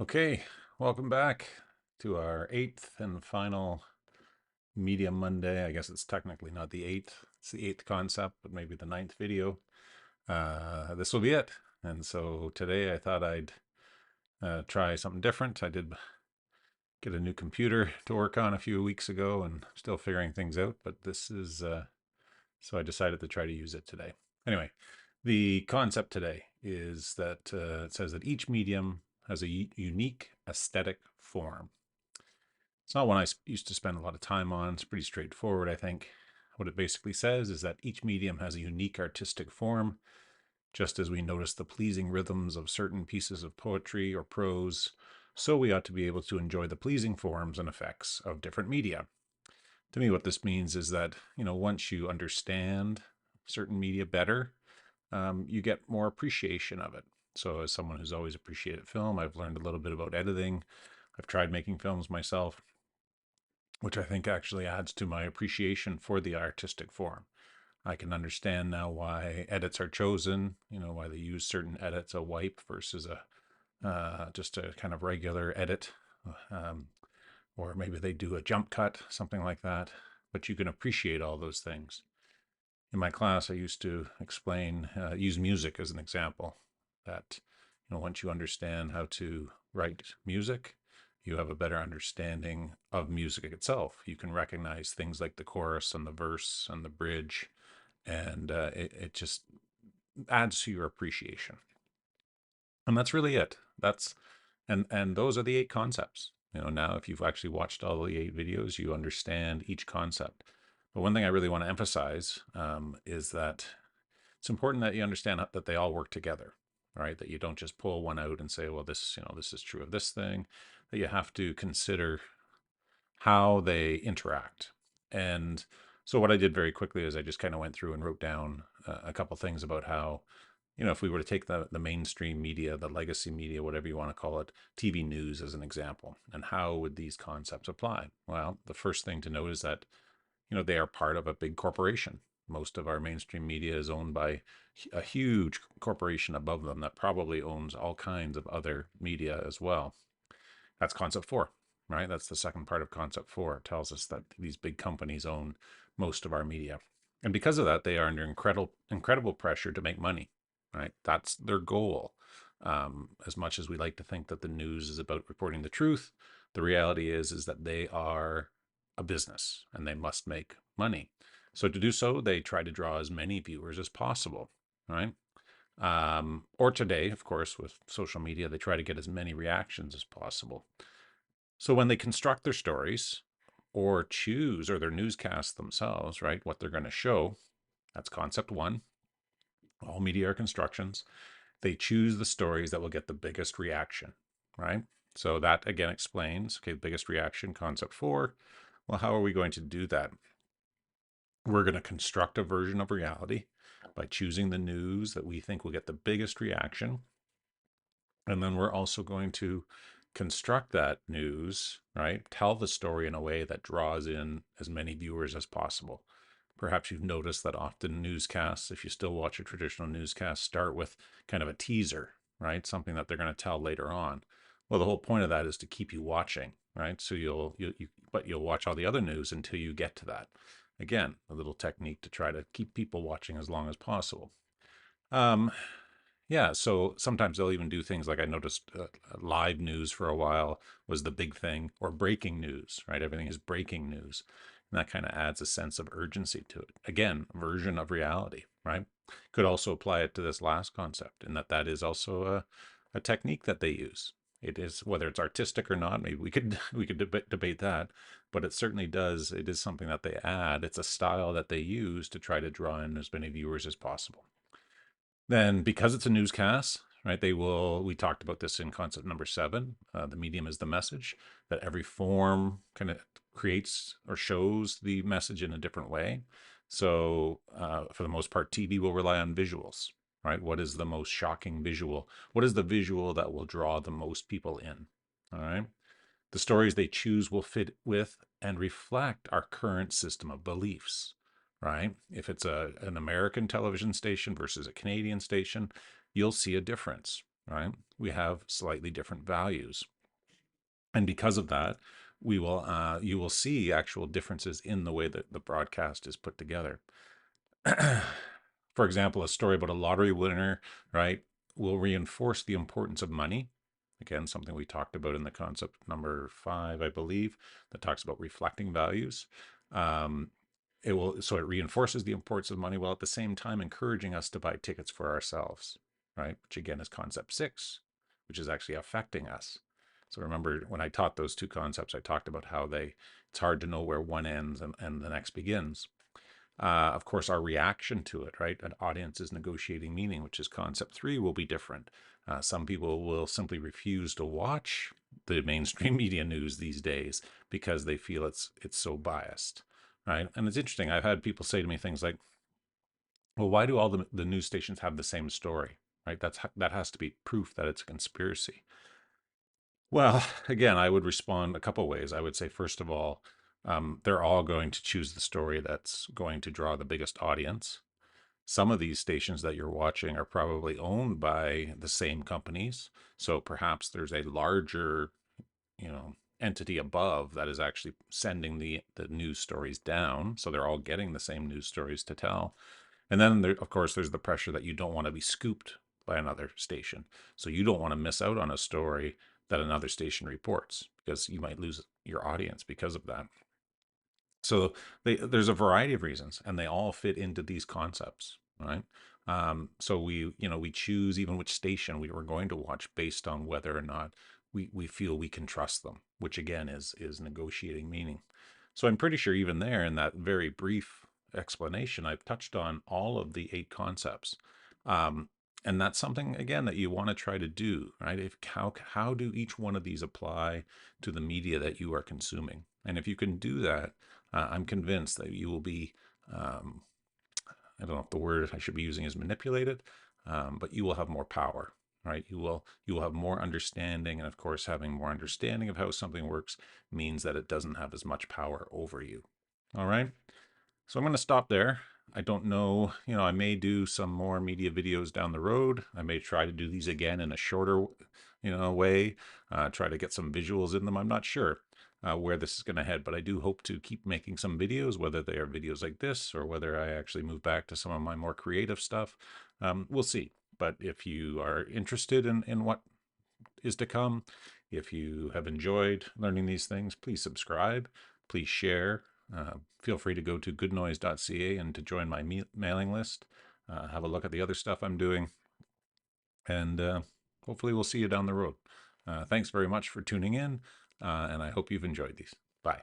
Okay, welcome back to our eighth and final Media Monday. I guess it's technically not the eighth, it's the eighth concept, but maybe the ninth video. This will be it. And so today I thought I'd try something different. I did get a new computer to work on a few weeks ago and still figuring things out, but this is, so I decided to try to use it today. Anyway, the concept today is that it says that each medium has a unique aesthetic form. It's not one I used to spend a lot of time on. It's pretty straightforward, I think. What it basically says is that each medium has a unique artistic form, just as we notice the pleasing rhythms of certain pieces of poetry or prose, so we ought to be able to enjoy the pleasing forms and effects of different media. To me, what this means is that, once you understand certain media better, you get more appreciation of it. So, as someone who's always appreciated film, I've learned a little bit about editing. I've tried making films myself, which I think actually adds to my appreciation for the artistic form. I can understand now why edits are chosen, why they use certain edits, a wipe versus a just a kind of regular edit, um, or maybe they do a jump cut, something like that. But you can appreciate all those things. In my class, I used to explain, use music as an example, that once you understand how to write music, you have a better understanding of music itself. You can recognize things like the chorus and the verse and the bridge, and it just adds to your appreciation. And that's really it. And those are the eight concepts. Now if you've actually watched all the eight videos, you understand each concept. But one thing I really want to emphasize is that it's important that you understand that they all work together, right? That you don't just pull one out and say, well, this is true of this thing. That you have to consider how they interact. And so what I did very quickly is I just kind of went through and wrote down a couple things about how, if we were to take the mainstream media, the legacy media, whatever you want to call it, TV news as an example, and how would these concepts apply? Well, the first thing to note is that, they are part of a big corporation. Most of our mainstream media is owned by a huge corporation above them that probably owns all kinds of other media as well. That's concept four, right? That's the second part of concept four. It tells us that these big companies own most of our media. And because of that, they are under incredible pressure to make money, right? That's their goal. As much as we like to think that the news is about reporting the truth, the reality is that they are a business and they must make money. So to do so, they try to draw as many viewers as possible, right? Or today, of course, with social media, they try to get as many reactions as possible. So when they construct their stories or choose or their newscasts themselves, right, what they're going to show, that's concept one. All media are constructions. They choose the stories that will get the biggest reaction, right? So that again explains, okay, biggest reaction, concept four. Well, how are we going to do that? We're going to construct a version of reality by choosing the news that we think will get the biggest reaction. And then we're also going to construct that news, right? Tell the story in a way that draws in as many viewers as possible. Perhaps you've noticed that often newscasts, if you still watch a traditional newscast, start with kind of a teaser, right? Something that they're going to tell later on. Well, the whole point of that is to keep you watching, right? So but you'll watch all the other news until you get to that. Again, a little technique to try to keep people watching as long as possible. Um, yeah, so sometimes they'll even do things like I noticed live news for a while was the big thing, or breaking news, right? Everything is breaking news. And that kind of adds a sense of urgency to it. Again, version of reality, right? Could also apply it to this last concept, in that that is also a technique that they use. It is, whether it's artistic or not, maybe we could we could debate that, but it certainly does. It is something that they add. It's a style that they use to try to draw in as many viewers as possible. Then, because it's a newscast, right, we talked about this in concept number seven. The medium is the message, that every form kind of creates or shows the message in a different way. So, for the most part, TV will rely on visuals, right? What is the most shocking visual? What is the visual that will draw the most people in? All right. The stories they choose will fit with and reflect our current system of beliefs, right? If it's an American television station versus a Canadian station, you'll see a difference. right? We have slightly different values. And because of that, you will see actual differences in the way that the broadcast is put together. For example, a story about a lottery winner, right, will reinforce the importance of money. Again, something we talked about in the concept number 5, I believe, that talks about reflecting values. Um, it reinforces the importance of money while at the same time encouraging us to buy tickets for ourselves, right? Which again is concept 6, which is actually affecting us. So remember when I taught those two concepts, I talked about how it's hard to know where one ends and the next begins. Of course, our reaction to it, right? An audience is negotiating meaning, which is concept 3, will be different. Some people will simply refuse to watch the mainstream media news these days because they feel it's so biased, right? And it's interesting. I've had people say to me things like, "Well, why do all the news stations have the same story?" Right? That has to be proof that it's a conspiracy. Well, again, I would respond a couple ways. I would say, first of all, they're all going to choose the story that's going to draw the biggest audience. Some of these stations that you're watching are probably owned by the same companies. So perhaps there's a larger, entity above that is actually sending the news stories down. So they're all getting the same news stories to tell. And then, of course, there's the pressure that you don't want to be scooped by another station. So you don't want to miss out on a story that another station reports because you might lose your audience because of that. So there's a variety of reasons, and they all fit into these concepts, right? So we choose even which station we were going to watch based on whether or not we feel we can trust them, which again is negotiating meaning. So I'm pretty sure even there in that very brief explanation, I've touched on all of the 8 concepts. Um, and that's something again that you want to try to do, right? If how do each one of these apply to the media that you are consuming? And if you can do that, I'm convinced that you will be, I don't know if the word I should be using is manipulated, but you will have more power, right? You will have more understanding, and of course, having more understanding of how something works means that it doesn't have as much power over you. All right. So I'm going to stop there. I don't know, I may do some more media videos down the road. I may try to do these again in a shorter, way, try to get some visuals in them. I'm not sure where this is going to head, but I do hope to keep making some videos, whether they are videos like this or whether I actually move back to some of my more creative stuff. We'll see. But if you are interested in what is to come, if you have enjoyed learning these things, please subscribe, please share. Feel free to go to goodnoise.ca and to join my mailing list. Have a look at the other stuff I'm doing, and hopefully we'll see you down the road. Thanks very much for tuning in, and I hope you've enjoyed these. Bye.